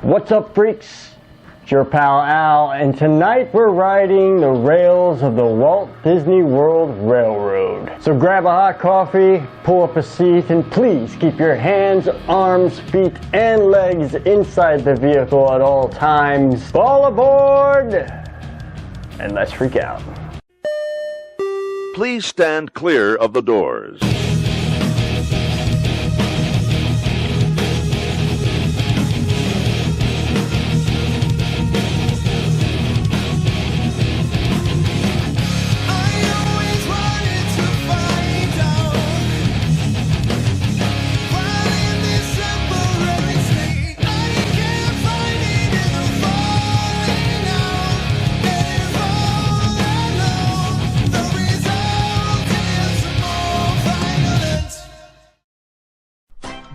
What's up, freaks? It's your pal Al, and tonight we're riding the rails of the Walt Disney World Railroad. So grab a hot coffee, pull up a seat, and please keep your hands, arms, feet, and legs inside the vehicle at all times. All aboard, and let's freak out. Please stand clear of the doors.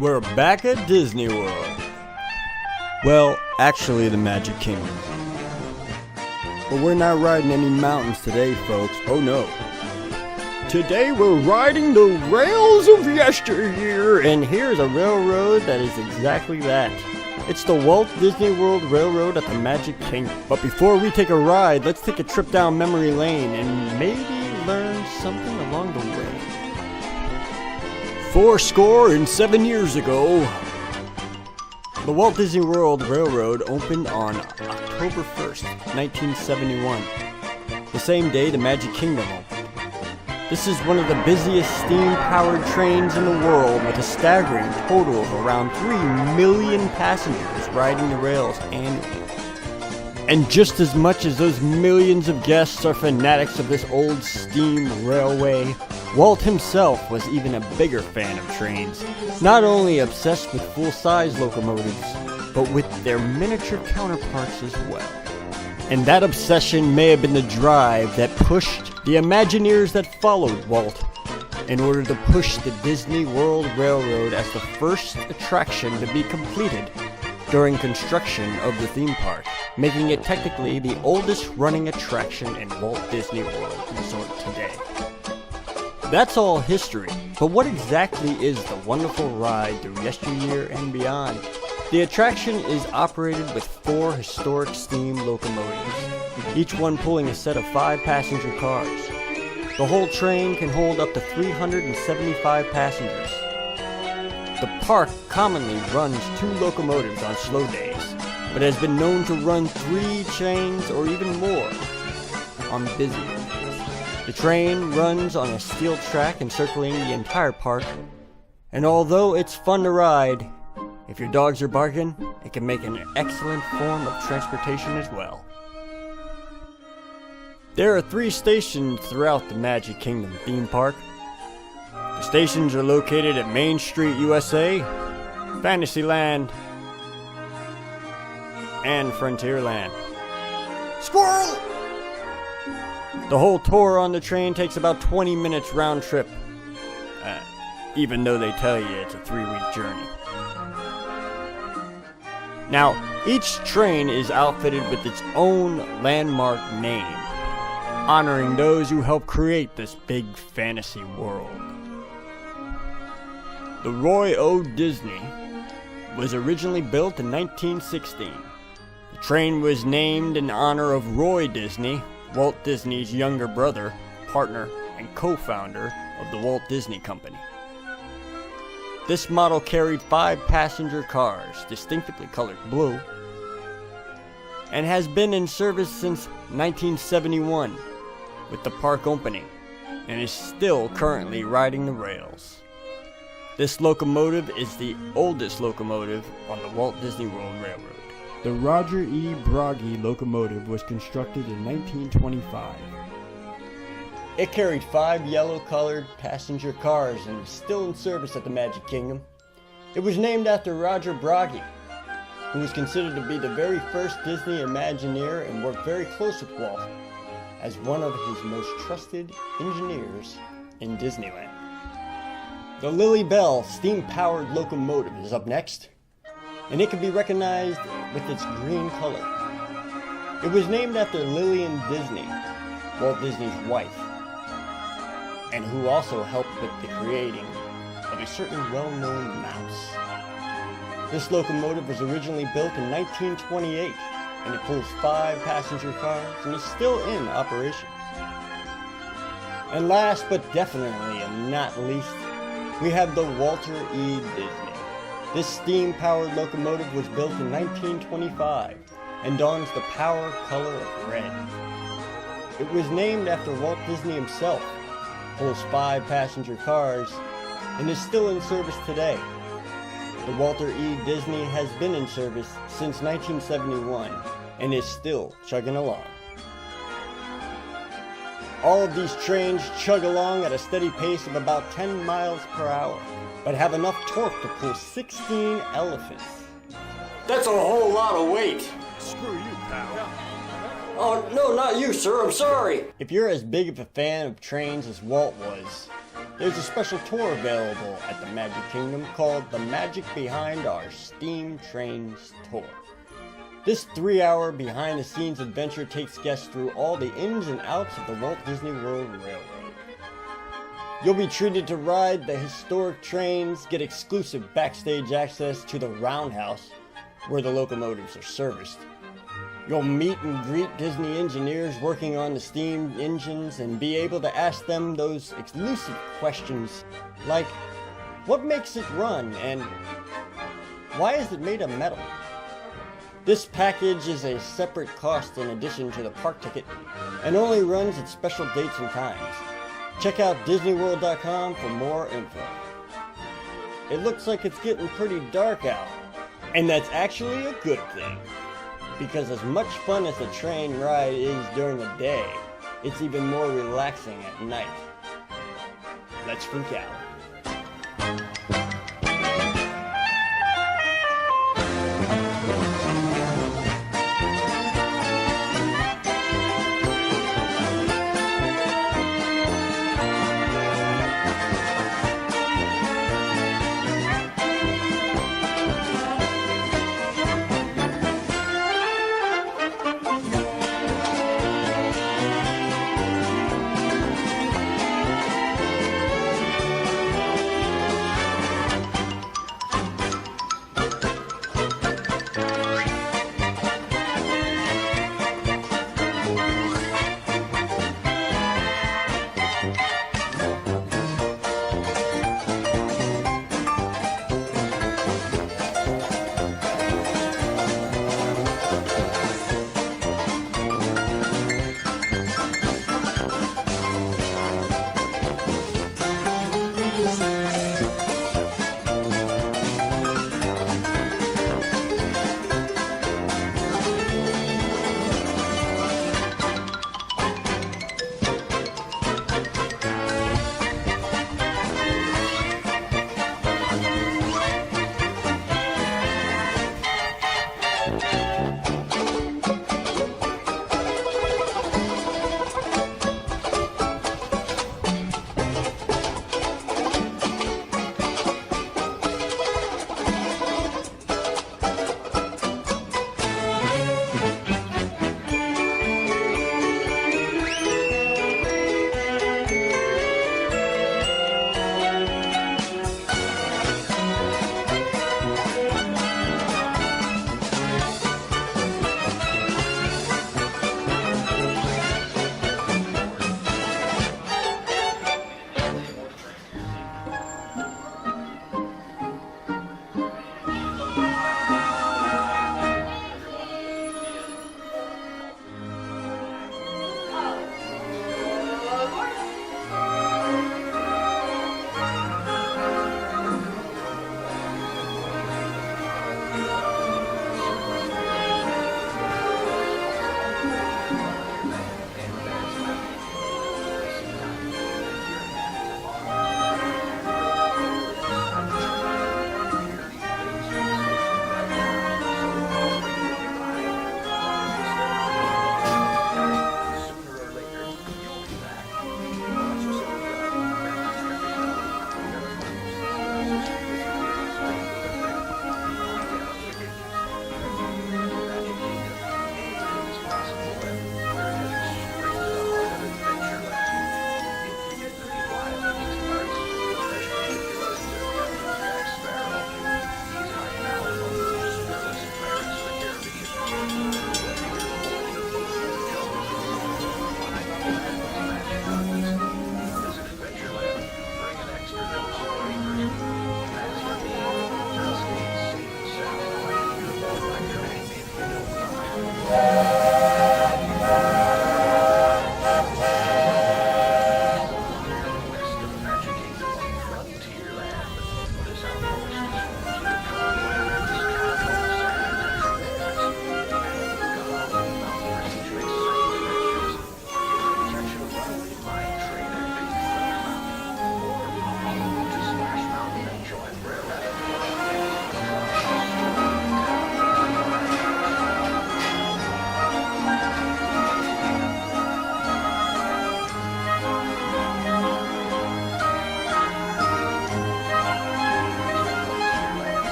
We're back at Disney World. Well, actually the Magic Kingdom. But we're not riding any mountains today, folks. Oh no. Today we're riding the rails of yesteryear, and here's a railroad that is exactly that. It's the Walt Disney World Railroad at the Magic Kingdom. But before we take a ride, let's take a trip down memory lane and maybe learn something along the way. 7 years ago, the Walt Disney World Railroad opened on October 1st, 1971. The same day the Magic Kingdom opened. This is one of the busiest steam-powered trains in the world, with a staggering total of around 3 million passengers riding the rails annually. And just as much as those millions of guests are fanatics of this old steam railway, Walt himself was even a bigger fan of trains, not only obsessed with full-size locomotives, but with their miniature counterparts as well. And that obsession may have been the drive that pushed the Imagineers that followed Walt in order to push the Disney World Railroad as the first attraction to be completed during construction of the theme park, making it technically the oldest running attraction in Walt Disney World Resort today. That's all history, but what exactly is the wonderful ride through yesteryear and beyond? The attraction is operated with 4 historic steam locomotives, each one pulling a set of 5 passenger cars. The whole train can hold up to 375 passengers. The park commonly runs 2 locomotives on slow days, but has been known to run 3 trains or even more on busy days. The train runs on a steel track encircling the entire park, and although it's fun to ride, if your dogs are barking, it can make an excellent form of transportation as well. There are 3 stations throughout the Magic Kingdom theme park. The stations are located at Main Street, USA, Fantasyland, and Frontierland. Squirrel! The whole tour on the train takes about 20 minutes round trip, even though they tell you it's a 3-week journey. Now, each train is outfitted with its own landmark name, honoring those who helped create this big fantasy world. The Roy O. Disney was originally built in 1916. The train was named in honor of Roy Disney, Walt Disney's younger brother, partner, and co-founder of the Walt Disney Company. This model carried 5 passenger cars, distinctively colored blue, and has been in service since 1971, with the park opening, and is still currently riding the rails. This locomotive is the oldest locomotive on the Walt Disney World Railroad. The Roger E. Broggie locomotive was constructed in 1925. It carried 5 yellow-colored passenger cars and is still in service at the Magic Kingdom. It was named after Roger Broggie, who was considered to be the very first Disney Imagineer and worked very close with Walt as one of his most trusted engineers in Disneyland. The Lily Bell steam-powered locomotive is up next, and it can be recognized with its green color. It was named after Lillian Disney, Walt Disney's wife, and who also helped with the creating of a certain well-known mouse. This locomotive was originally built in 1928, and it pulls 5 passenger cars and is still in operation. And last but definitely and not least, we have the Walter E. Disney. This steam-powered locomotive was built in 1925 and dons the power color of red. It was named after Walt Disney himself, pulls 5 passenger cars, and is still in service today. The Walter E. Disney has been in service since 1971 and is still chugging along. All of these trains chug along at a steady pace of about 10 miles per hour, but have enough torque to pull 16 elephants. That's a whole lot of weight. Screw you, pal. Oh, no, not you, sir. I'm sorry. If you're as big of a fan of trains as Walt was, there's a special tour available at the Magic Kingdom called The Magic Behind Our Steam Trains Tour. This 3-hour behind-the-scenes adventure takes guests through all the ins and outs of the Walt Disney World Railroad. You'll be treated to ride the historic trains, get exclusive backstage access to the Roundhouse, where the locomotives are serviced. You'll meet and greet Disney engineers working on the steam engines and be able to ask them those elusive questions like, what makes it run and why is it made of metal? This package is a separate cost in addition to the park ticket and only runs at special dates and times. Check out DisneyWorld.com for more info. It looks like it's getting pretty dark out, and that's actually a good thing. Because as much fun as the train ride is during the day, it's even more relaxing at night. Let's freak out.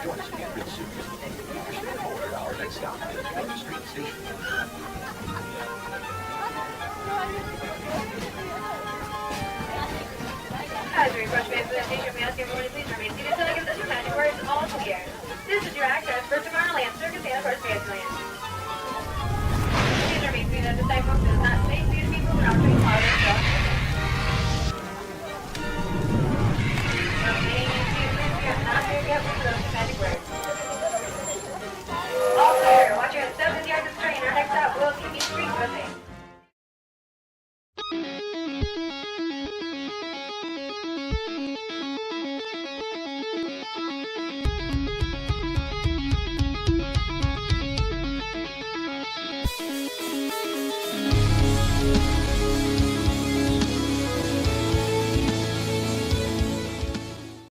As we approach Vancouver Station, may I ask everybody please remain